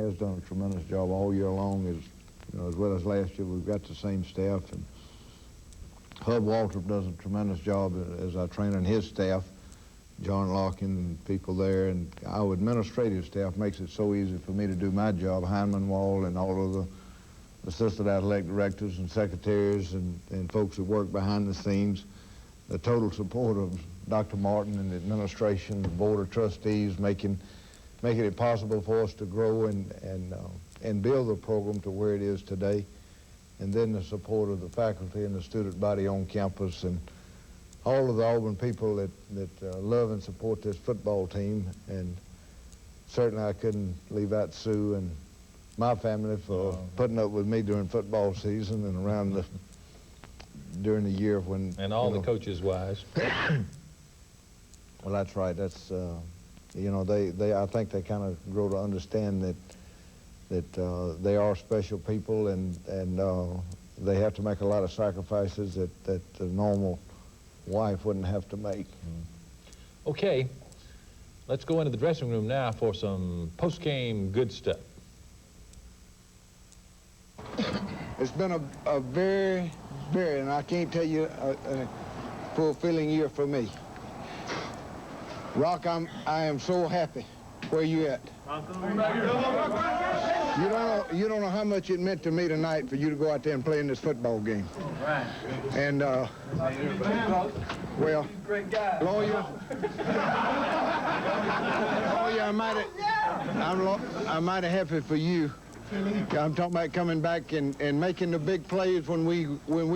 has done a tremendous job all year long, as well as last year. We've got the same staff, and Hub Waltrip does a tremendous job as our trainer, and his staff, John Larkin and people there, and our administrative staff makes it so easy for me to do my job. Hyman Wall and all of the assistant athletic directors and secretaries and folks that work behind the scenes. The total support of Dr. Martin and the administration, the board of trustees, making it possible for us to grow and build the program to where it is today. And then the support of the faculty and the student body on campus, and all of the Auburn people that love and support this football team. And certainly I couldn't leave out Sue and my family for putting up with me during football season and around during the year when... And all the coaches' wives. Well, that's right. That's, I think they kind of grow to understand that they are special people, and they have to make a lot of sacrifices that the normal wife wouldn't have to make. Okay, let's go into the dressing room now for some post-game good stuff. It's been a very, and I can't tell you, a fulfilling year for me. Rock, I am so happy. Where you at? You don't know how much it meant to me tonight for you to go out there and play in this football game. Right. And, well, lawyer, I'm mighty happy for you. I'm talking about coming back and making the big plays when we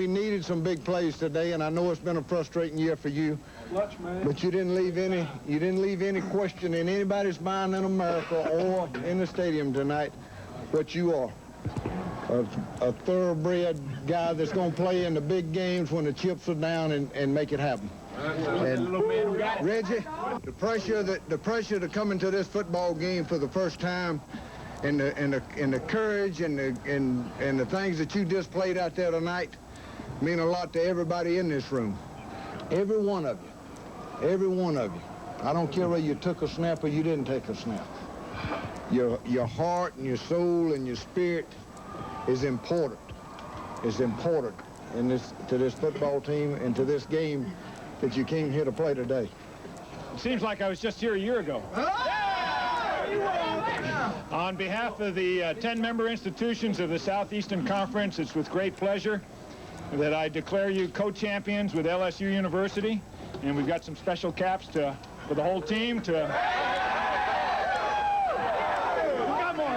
needed some big plays today, and I know it's been a frustrating year for you. But you didn't leave any question in anybody's mind in America or in the stadium tonight what you are. A thoroughbred guy that's going to play in the big games when the chips are down and make it happen. And Reggie, the pressure to come into this football game for the first time, and the courage and the things that you just played out there tonight mean a lot to everybody in this room. Every one of you. Every one of you. I don't care whether you took a snap or you didn't take a snap. Your heart and your soul and your spirit is important. It's important to this football team and to this game that you came here to play today. It seems like I was just here a year ago. On behalf of the 10-member institutions of the Southeastern Conference, it's with great pleasure that I declare you co-champions with LSU University. And we've got some special caps for the whole team to... We've got more.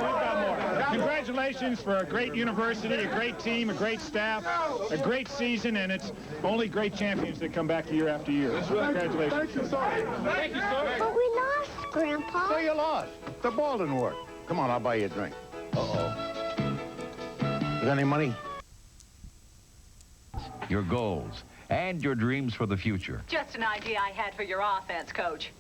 Congratulations for a great university, a great team, a great staff, a great season, and it's only great champions that come back year after year. Congratulations. Thank you, sir. Thank you, sir. But we lost, Grandpa. So you lost. The ball didn't work. Come on, I'll buy you a drink. Got any money? Your goals and your dreams for the future. Just an idea I had for your offense, Coach.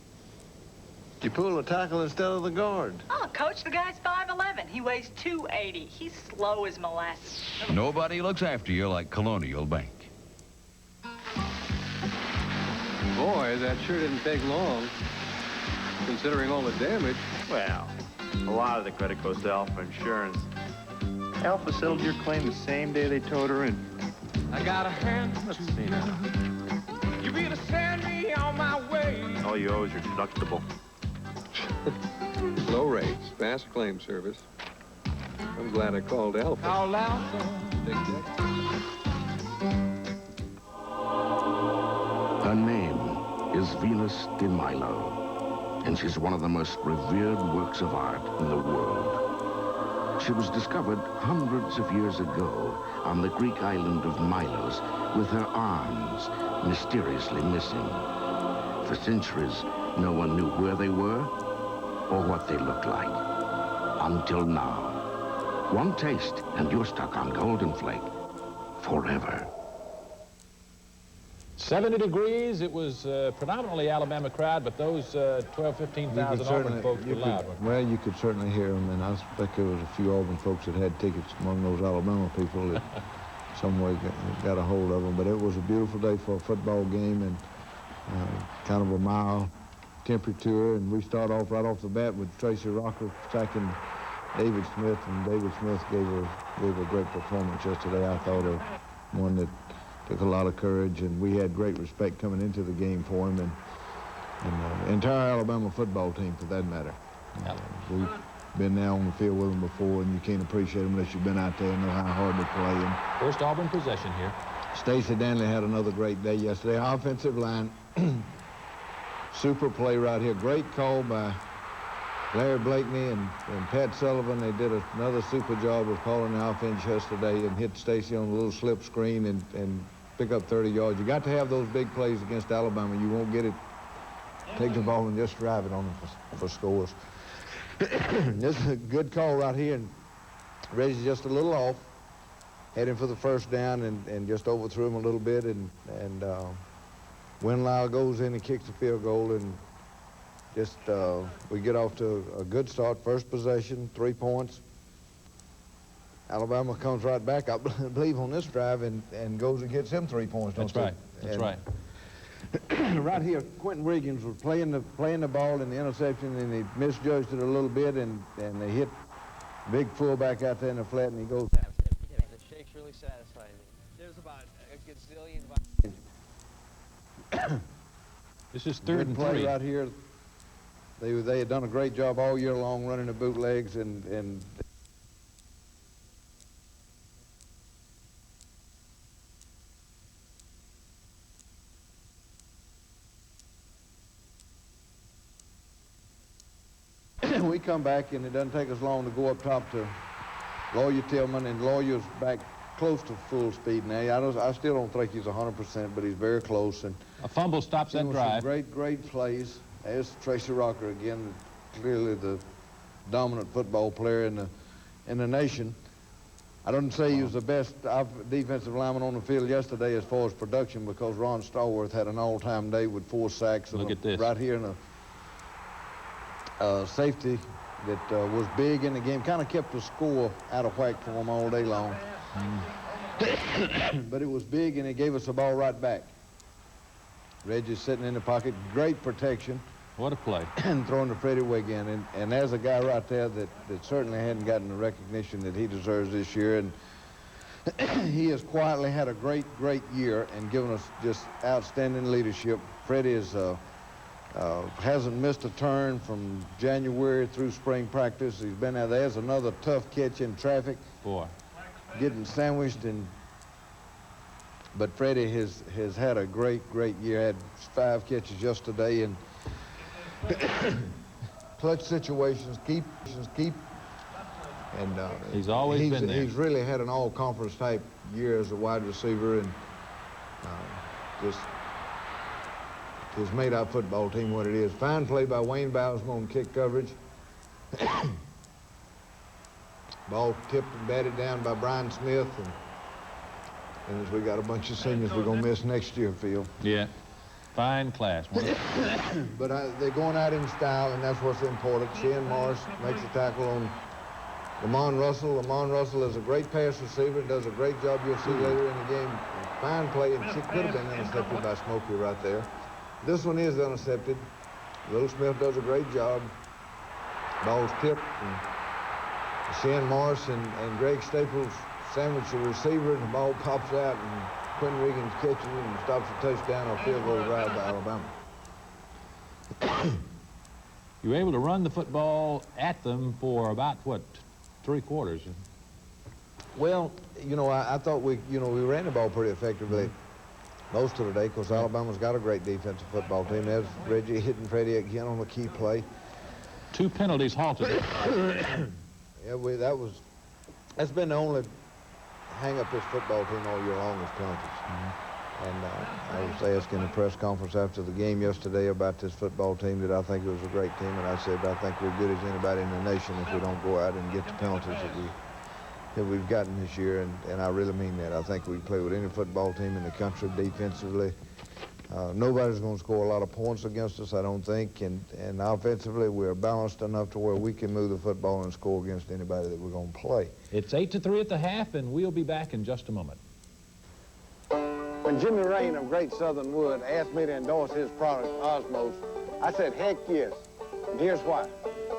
You pull the tackle instead of the guard. Oh, Coach, the guy's 5'11". He weighs 280. He's slow as molasses. Nobody looks after you like Colonial Bank. Boy, that sure didn't take long, considering all the damage. Well, a lot of the credit goes to Alpha Insurance. Alpha settled your claim the same day they towed her in. I got a hand. Let's see now. You better send me on my way. All you owe is your deductible. Low rates, fast claim service. I'm glad I called Alpha. All out. Her name is Venus de Milo, and she's one of the most revered works of art in the world. She was discovered hundreds of years ago on the Greek island of Milos with her arms mysteriously missing. For centuries, no one knew where they were or what they looked like. Until now. One taste and you're stuck on Golden Flake forever. 70 degrees. It was predominantly Alabama crowd, but those 15,000 Auburn folks were loud. Well, you could certainly hear them, and I suspect there was a few Auburn folks that had tickets among those Alabama people that some way got a hold of them. But it was a beautiful day for a football game, and kind of a mild temperature. And we start off right off the bat with Tracy Rocker sacking David Smith, and David Smith gave a great performance yesterday. I thought of one that took a lot of courage, and we had great respect coming into the game for him, and the entire Alabama football team, for that matter. We've been there on the field with them before, and you can't appreciate them unless you've been out there and know how hard they play. And first Auburn possession here. Stacey Danley had another great day yesterday. Offensive line, super play right here. Great call by Larry Blakeney and Pat Sullivan. They did another super job of calling the offense yesterday and hit Stacey on a little slip screen and pick up 30 yards. You got to have those big plays against Alabama. You won't get it. Take the ball and just drive it on them for scores. This is a good call right here, and Reggie's just a little off. Heading for the first down and just overthrew him a little bit, and Winlow goes in and kicks the field goal, and just we get off to a good start. First possession, 3 points. Alabama comes right back, I believe, on this drive and goes and gets him 3 points. That's right. That's right. Right here, Quentin Wiggins was playing the ball in the interception, and he misjudged it a little bit, and they hit big fullback out there in the flat, and he goes. The shake's really satisfying me. There's about a gazillion. This is third and play 3. Right here. They had done a great job all year long running the bootlegs, and we come back, and it doesn't take us long to go up top to Lawyer Tillman, and Lawyer's back close to full speed now. I still don't think he's 100%, but he's very close. And a fumble stops that drive. Great plays. There's Tracy Rocker again, clearly the dominant football player in the nation. I don't say he was the best defensive lineman on the field yesterday as far as production, because Ron Stallworth had an all-time day with 4 sacks. Look at this. Right here in a safety that was big in the game, kind of kept the score out of whack for him all day long. But it was big, and it gave us the ball right back. Reggie's sitting in the pocket, great protection. What a play. And throwing to Freddie Wiggin. And there's a guy right there that certainly hadn't gotten the recognition that he deserves this year. And he has quietly had a great year and given us just outstanding leadership. Freddie is hasn't missed a turn from January through spring practice. He's been there. There's another tough catch in traffic. Boy. Getting sandwiched. But Freddie has had a great year. Had 5 catches yesterday, and clutch situations, keep. And he's always been there. He's really had an all-conference type year as a wide receiver, and just has made our football team what it is. Fine play by Wayne Bowsman on kick coverage. Ball tipped and batted down by Brian Smith, and as we got a bunch of seniors we're going to miss next year, Phil. Yeah, fine class. But they're going out in style, and that's what's important. Shane Morris makes a tackle on Lamont Russell. Lamont Russell is a great pass receiver and does a great job. You'll see later in the game. Fine play, and she could have been intercepted by Smokey right there. This one is intercepted. Little Smith does a great job. Ball's tipped, and Shane Morris and Greg Staples sandwich the receiver, and the ball pops out, and Quentin Wiggins catches it and stops a touchdown or field goal drive by Alabama. You were able to run the football at them for about, what, 3 quarters? Well, I thought we ran the ball pretty effectively most of the day, because Alabama's got a great defensive football team. There's Reggie hitting Freddie again on a key play. 2 penalties halted it. Yeah, that's been the only hang up this football team all year long is penalties. And I was asking in the press conference after the game yesterday about this football team that I think it was a great team, and I said I think we're good as anybody in the nation if we don't go out and get the penalties that we've gotten this year, and I really mean that. I think we play with any football team in the country defensively. Nobody's going to score a lot of points against us, I don't think, and offensively we're balanced enough to where we can move the football and score against anybody that we're going to play. It's 8-3 at the half, and we'll be back in just a moment. When Jimmy Rain of Great Southern Wood asked me to endorse his product, Osmos, I said, heck yes, and here's why.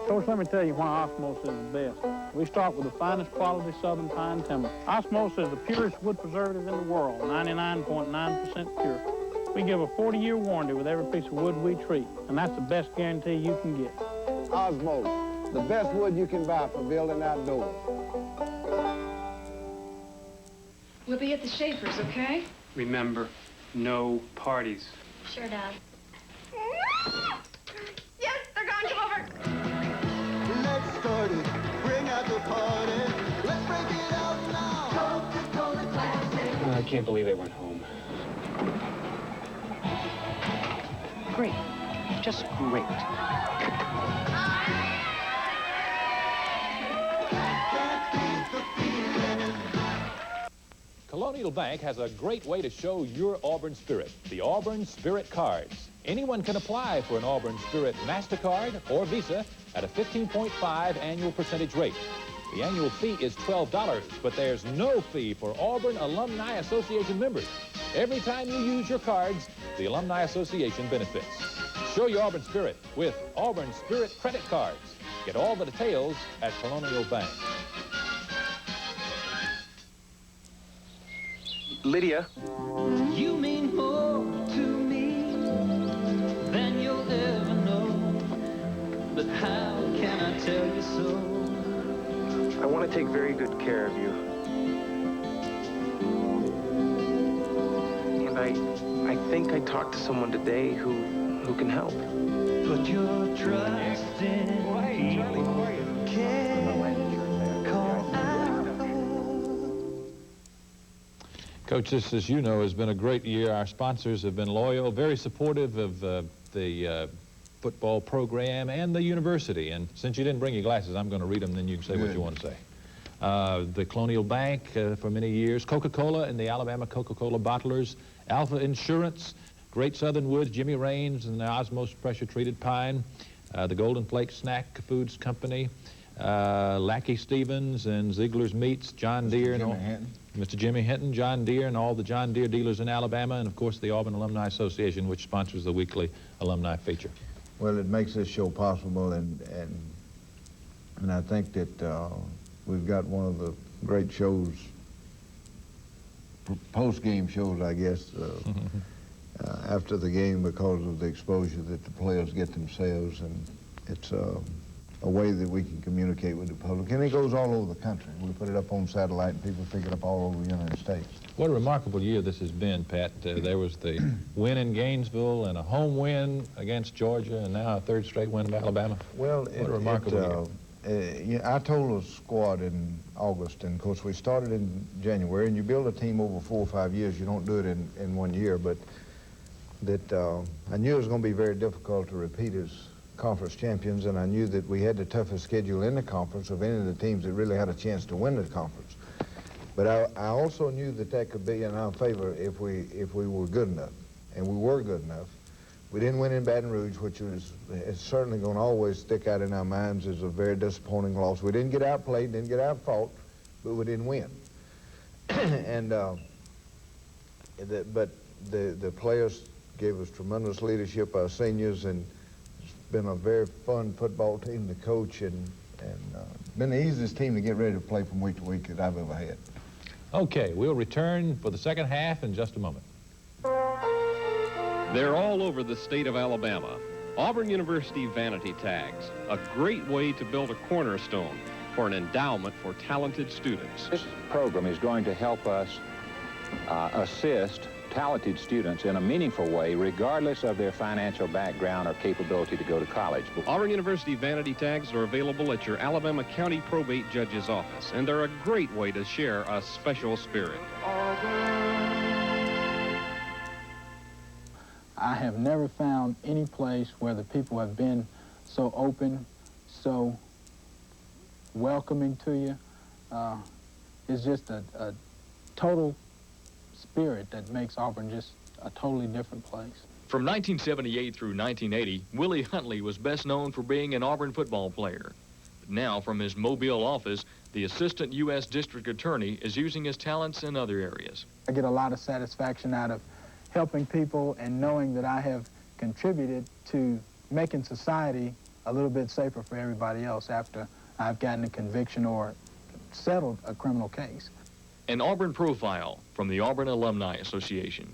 Coach, let me tell you why osmosis is the best. We start with the finest quality southern pine timber. Osmosis is the purest wood preservative in the world, 99.9% pure. We give a 40-year warranty with every piece of wood we treat, and that's the best guarantee you can get. Osmosis, the best wood you can buy for building outdoors. We'll be at the Schaefer's, okay? Remember, no parties. Sure, Dad. Yes, they're gone. Come over. Let's start it. Bring out the party. Let's break it out now. Coca-Cola Classic. I can't believe they went home. Great. Just great. Colonial Bank has a great way to show your Auburn spirit, the Auburn Spirit Cards. Anyone can apply for an Auburn Spirit MasterCard or Visa at a 15.5 annual percentage rate. The annual fee is $12, but there's no fee for Auburn Alumni Association members. Every time you use your cards, the Alumni Association benefits. Show your Auburn spirit with Auburn Spirit credit cards. Get all the details at Colonial Bank. Lydia. You mean more to me than you'll ever know. But how can I tell you so? I want to take very good care of you. And I think I talked to someone today who can help. Put your trust in people. Coach, this, as you know, has been a great year. Our sponsors have been loyal, very supportive of the football program and the university. And since you didn't bring your glasses, I'm going to read them, then you can say what you want to say. The Colonial Bank for many years, Coca-Cola and the Alabama Coca-Cola bottlers, Alpha Insurance, Great Southern Woods, Jimmy Raines and the Osmos pressure-treated pine, the Golden Flake Snack Foods Company, Lackey Stevens and Ziegler's Meats, John Deere, and Mr. Jimmy Hinton, John Deere, and all the John Deere dealers in Alabama, and of course the Auburn Alumni Association, which sponsors the weekly alumni feature. Well, it makes this show possible, and I think that we've got one of the great shows, post-game shows, I guess, after the game because of the exposure that the players get themselves, and it's a way that we can communicate with the public. And it goes all over the country. We put it up on satellite and people pick it up all over the United States. What a remarkable year this has been, Pat. There was the win in Gainesville and a home win against Georgia and now a third straight win of Alabama. Well, what a remarkable year. I told a squad in August, and of course we started in January, and you build a team over 4 or 5 years. You don't do it in 1 year, but that I knew it was going to be very difficult to repeat as conference champions, and I knew that we had the toughest schedule in the conference of any of the teams that really had a chance to win the conference. But I also knew that that could be in our favor if we were good enough, and we were good enough. We didn't win in Baton Rouge, which is certainly going to always stick out in our minds as a very disappointing loss. We didn't get outplayed, didn't get outfought, but we didn't win. And but the players gave us tremendous leadership, our seniors, and been a very fun football team to coach, and been the easiest team to get ready to play from week to week that I've ever had. Okay, we'll return for the second half in just a moment. They're all over the state of Alabama. Auburn University vanity tags, a great way to build a cornerstone for an endowment for talented students. This program is going to help us assist talented students in a meaningful way, regardless of their financial background or capability to go to college. Auburn University vanity tags are available at your Alabama County Probate Judge's office, and they're a great way to share a special spirit. I have never found any place where the people have been so open, so welcoming to you. It's just a total spirit that makes Auburn just a totally different place. From 1978 through 1980, Willie Huntley was best known for being an Auburn football player. But now, from his Mobile office, the Assistant U.S. District Attorney is using his talents in other areas. I get a lot of satisfaction out of helping people and knowing that I have contributed to making society a little bit safer for everybody else after I've gotten a conviction or settled a criminal case. An Auburn profile from the Auburn Alumni Association.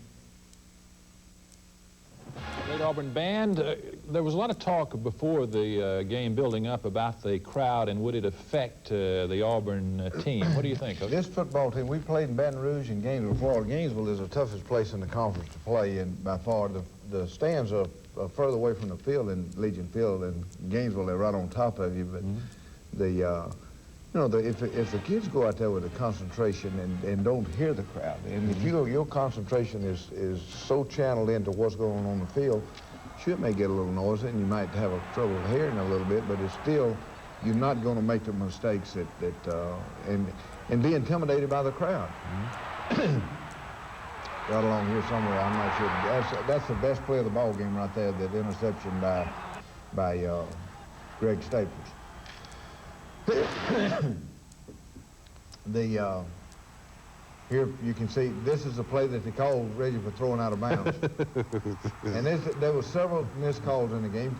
Great Auburn band. There was a lot of talk before the game building up about the crowd and would it affect the Auburn team. What do you think, Coach? This football team, we played in Baton Rouge and Gainesville, Florida. Gainesville is the toughest place in the conference to play, and by far the stands are further away from the field in Legion Field, and Gainesville, they're right on top of you. But if the kids go out there with a concentration and don't hear the crowd, and if your concentration is so channeled into what's going on the field, sure, it may get a little noisy and you might have trouble hearing a little bit, but it's still, you're not going to make the mistakes and be intimidated by the crowd. Right along here somewhere, I'm not sure. That's the best play of the ball game right there, that interception by Greg Staples. Here you can see this is the play that they called Reggie for throwing out of bounds. And there were several missed calls in the game.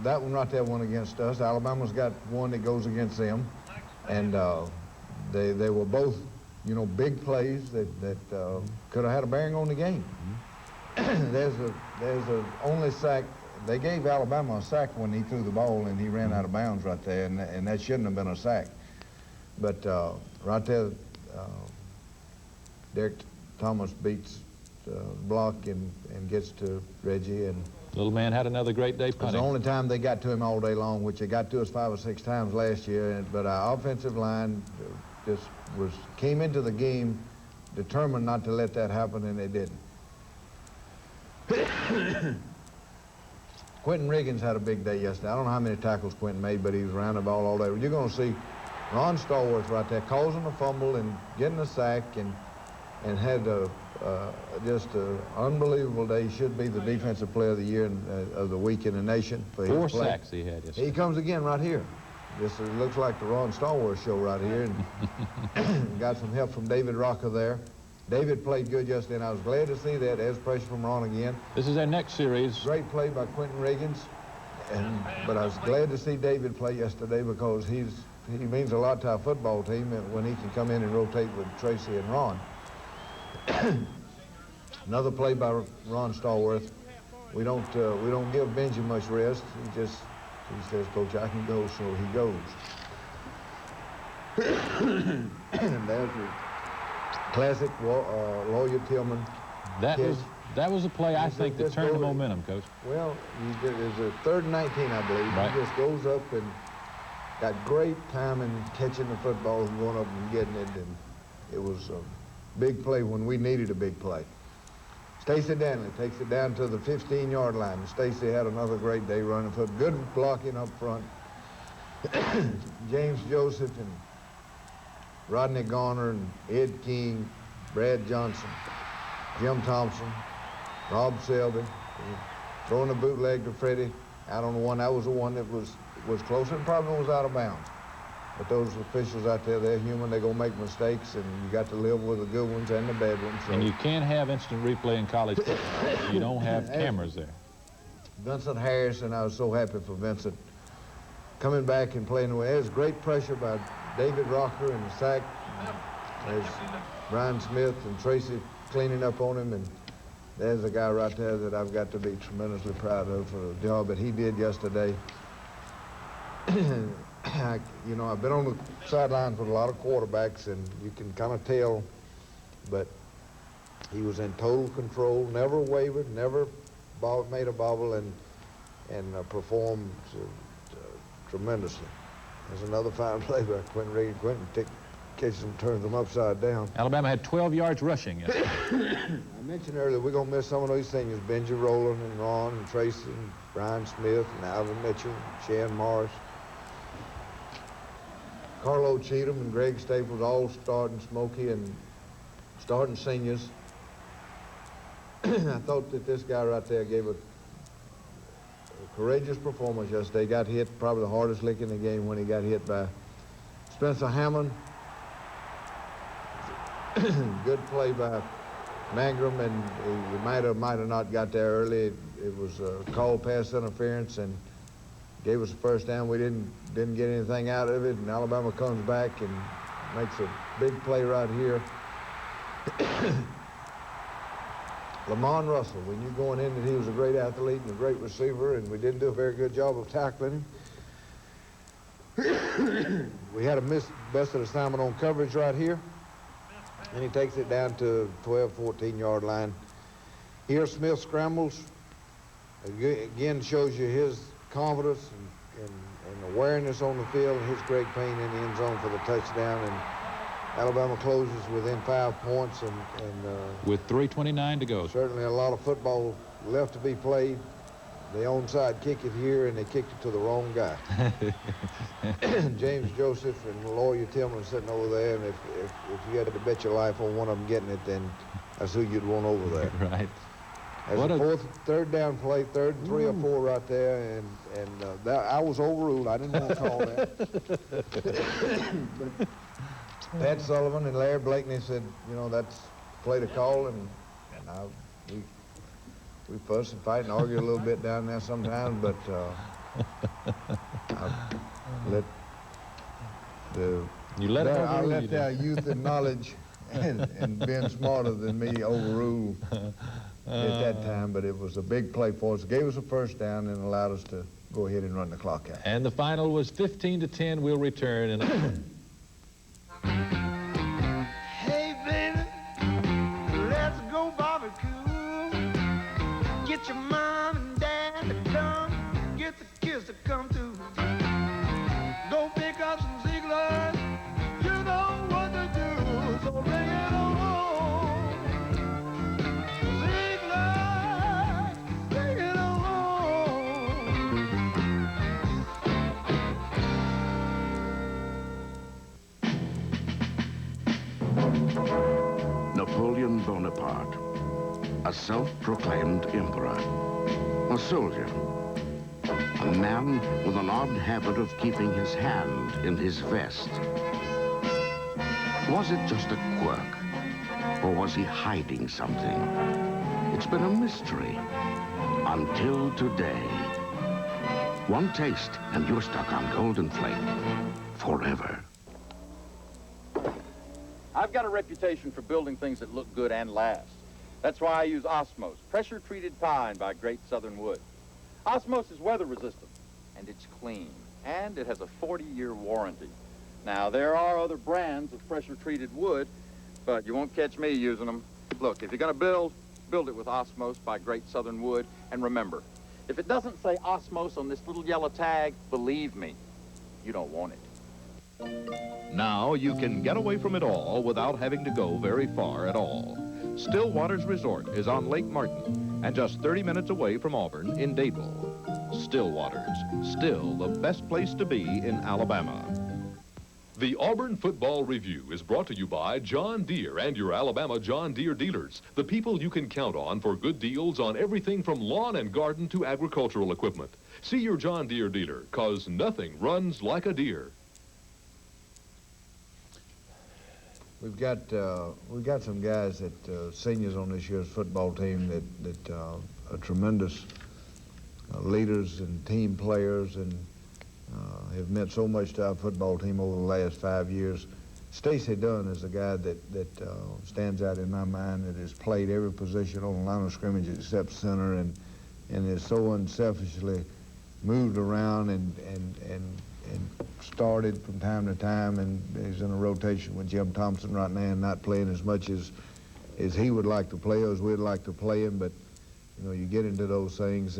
That one right there went against us. Alabama's got one that goes against them, and they were both, big plays that could have had a bearing on the game. There's a only sack. They gave Alabama a sack when he threw the ball and he ran out of bounds right there, and that shouldn't have been a sack. But right there, Derek Thomas beats block and gets to Reggie. And little man had another great day punting. It was the only time they got to him all day long, which they got to us 5 or 6 times last year. But our offensive line just came into the game determined not to let that happen, and they didn't. Quentin Riggins had a big day yesterday. I don't know how many tackles Quentin made, but he was around the ball all day. You're going to see Ron Stallworth right there causing a fumble and getting a sack and had just an unbelievable day. He should be the defensive player of the year of the week in the nation. For 4 sacks he had yesterday. He comes again right here. This looks like the Ron Stallworth show right here. And got some help from David Rocker there. David played good yesterday, and I was glad to see that. There's pressure from Ron again. This is their next series. Great play by Quentin Riggins. But I was glad to see David play yesterday because he means a lot to our football team when he can come in and rotate with Tracy and Ron. Another play by Ron Stallworth. We don't give Benji much rest. He says, Coach, I can go, so he goes. And there's a classic Lawyer Tillman. That was a play I think that turned the momentum, Coach. Well, it was a 3rd and 19, I believe. Right. He just goes up and got great timing catching the football and going up and getting it, and it was a big play when we needed a big play. Stacy Danley takes it down to the 15-yard line. Stacy had another great day running foot. Good blocking up front. James Joseph and Rodney Garner and Ed King, Brad Johnson, Jim Thompson, Rob Selby, throwing a bootleg to Freddie out on the one. That was the one that was closer and probably was out of bounds. But those officials out there, they're human. They're going to make mistakes, and you got to live with the good ones and the bad ones. So. And you can't have instant replay in college football. You don't have cameras there. Vincent Harrison, I was so happy for Vincent coming back and playing away. There's great pressure by David Rocker in the sack. There's Brian Smith and Tracy cleaning up on him, and there's a guy right there that I've got to be tremendously proud of for the job that he did yesterday. I've been on the sidelines with a lot of quarterbacks, and you can kind of tell, but he was in total control, never wavered, never made a bobble, and performed tremendously. There's another fine play by Quentin Regan. Quentin catches them, turns them upside down. Alabama had 12 yards rushing yesterday. I mentioned earlier we're going to miss some of these seniors, Benji Rowland and Ron and Tracy and Brian Smith and Alvin Mitchell and Shan Morris. Carlo Cheatham and Greg Staples all starting Smokey and starting seniors. I thought that this guy right there gave a courageous performance yesterday. Got hit, probably the hardest lick in the game when he got hit by Spencer Hammond. Good play by Mangrum, and he might have not got there early. It was a called pass interference, and gave us a first down. We didn't get anything out of it, and Alabama comes back and makes a big play right here. Lamont Russell, we knew going in that he was a great athlete and a great receiver, and we didn't do a very good job of tackling him. We had a busted assignment on coverage right here, and he takes it down to 12, 14-yard line. Here, Smith scrambles. Again, shows you his confidence and awareness on the field, and hits Greg Payne in the end zone for the touchdown. And Alabama closes within 5 points, and with 3:29 to go. Certainly a lot of football left to be played. They onside kick it here, and they kicked it to the wrong guy. James Joseph and Lawyer Tillman sitting over there, and if you had to bet your life on one of them getting it, then that's who you'd want over there. Right. As third down play, third and 3 or 4 right there, and that, I was overruled. I didn't want to call that. But Pat Sullivan and Larry Blakeney said, you know, that's play to call, and we fuss and fight and argue a little bit down there sometimes, but I let their youth and knowledge and being smarter than me overrule at that time, but it was a big play for us. It gave us a first down and allowed us to go ahead and run the clock out. And the final was 15-10. We'll return in Hey, baby, let's go barbecue. Get your mom and dad to come. Get the kids to come too. Go pick up some Ziegler. You know what to do, so bring it on. Ziegler, bring it Napoleon Bonaparte, a self-proclaimed emperor, a soldier, a man with an odd habit of keeping his hand in his vest. Was it just a quirk, or was he hiding something? It's been a mystery until today. One taste, and you're stuck on Golden Flake forever. I've got a reputation for building things that look good and last. That's why I use Osmos, pressure-treated pine by Great Southern Wood. Osmos is weather-resistant, and it's clean, and it has a 40-year warranty. Now, there are other brands of pressure-treated wood, but you won't catch me using them. Look, if you're going to build it with Osmos by Great Southern Wood, and remember, if it doesn't say Osmos on this little yellow tag, believe me, you don't want it. Now you can get away from it all without having to go very far at all. Still Waters Resort is on Lake Martin and just 30 minutes away from Auburn in Dadeville. Still Waters, still the best place to be in Alabama. The Auburn Football Review is brought to you by John Deere and your Alabama John Deere dealers, the people you can count on for good deals on everything from lawn and garden to agricultural equipment. See your John Deere dealer, 'cause nothing runs like a deer. We've got some guys that seniors on this year's football team that are tremendous leaders and team players, and have meant so much to our football team over the last 5 years. Stacey Dunn is a guy that stands out in my mind, that has played every position on the line of scrimmage except center, and is so unselfishly moved around and started from time to time, and he's in a rotation with Jim Thompson right now, and not playing as much as he would like to play, or as we'd like to play him. But you know, you get into those things,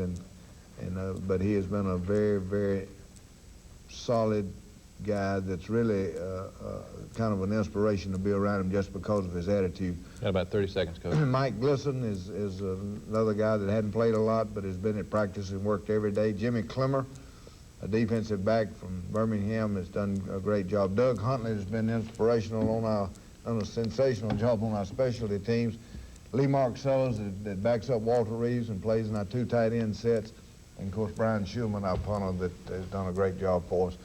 but he has been a very, very solid guy that's really kind of an inspiration to be around him just because of his attitude. Got about 30 seconds, Coach. Mike Glisson is another guy that hadn't played a lot but has been at practice and worked every day. Jimmy Clemmer, a defensive back from Birmingham, has done a great job. Doug Huntley has been inspirational on a sensational job on our specialty teams. Lee Mark Sellers that backs up Walter Reeves and plays in our 2 tight end sets. And, of course, Brian Schulman, our punter, that has done a great job for us.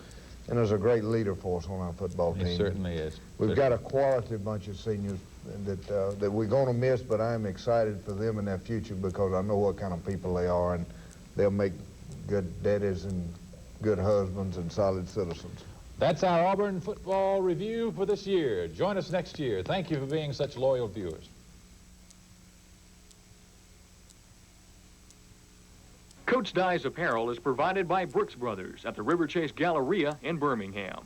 And there's a great leader for us on our football team. He certainly is. We've got a quality bunch of seniors that we're going to miss, but I'm excited for them and their future because I know what kind of people they are, and they'll make good daddies and good husbands and solid citizens. That's our Auburn football review for this year. Join us next year. Thank you for being such loyal viewers. Coach Dye's apparel is provided by Brooks Brothers at the River Chase Galleria in Birmingham.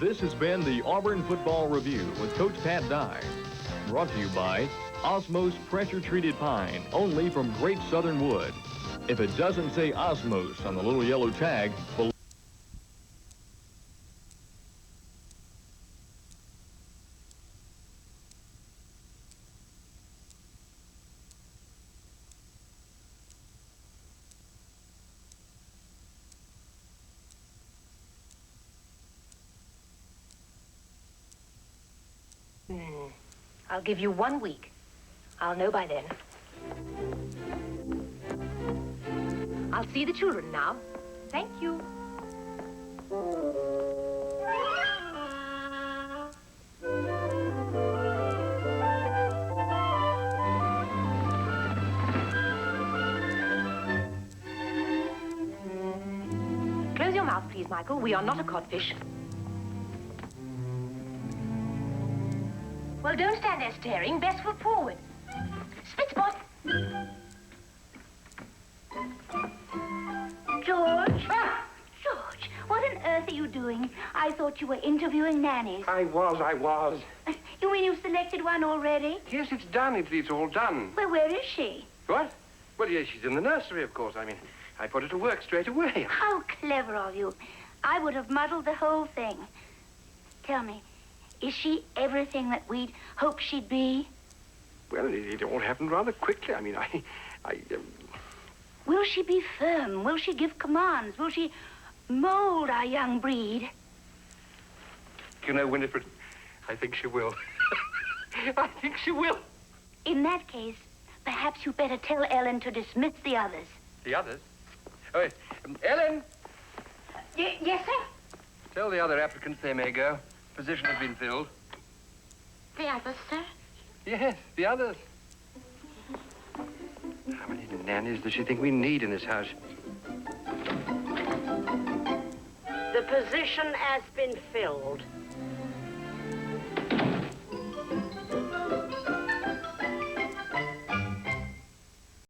This has been the Auburn Football Review with Coach Pat Dye. Brought to you by Osmos Pressure-Treated Pine, only from Great Southern Wood. If it doesn't say Osmos on the little yellow tag, I'll give you 1 week. I'll know by then. I'll see the children now. Thank you. Close your mouth, please, Michael. We are not a codfish. Well, don't stand there staring. Best foot forward. Spit spot. George? George, what on earth are you doing? I thought you were interviewing nannies. I was. You mean you've selected one already? Yes, it's done. It's all done. Well, where is she? What? Well, yes, she's in the nursery, of course. I mean, I put her to work straight away. How clever of you. I would have muddled the whole thing. Tell me, is she everything that we'd hoped she'd be? Well, it all happened rather quickly. I mean, Will she be firm? Will she give commands? Will she mold our young breed? You know, Winifred, I think she will. I think she will. In that case, perhaps you better tell Ellen to dismiss the others. The others? Oh, Ellen! Yes, sir? Tell the other applicants they may go. Position has been filled. The others, sir? Yes, the others. How many nannies does she think we need in this house? The position has been filled.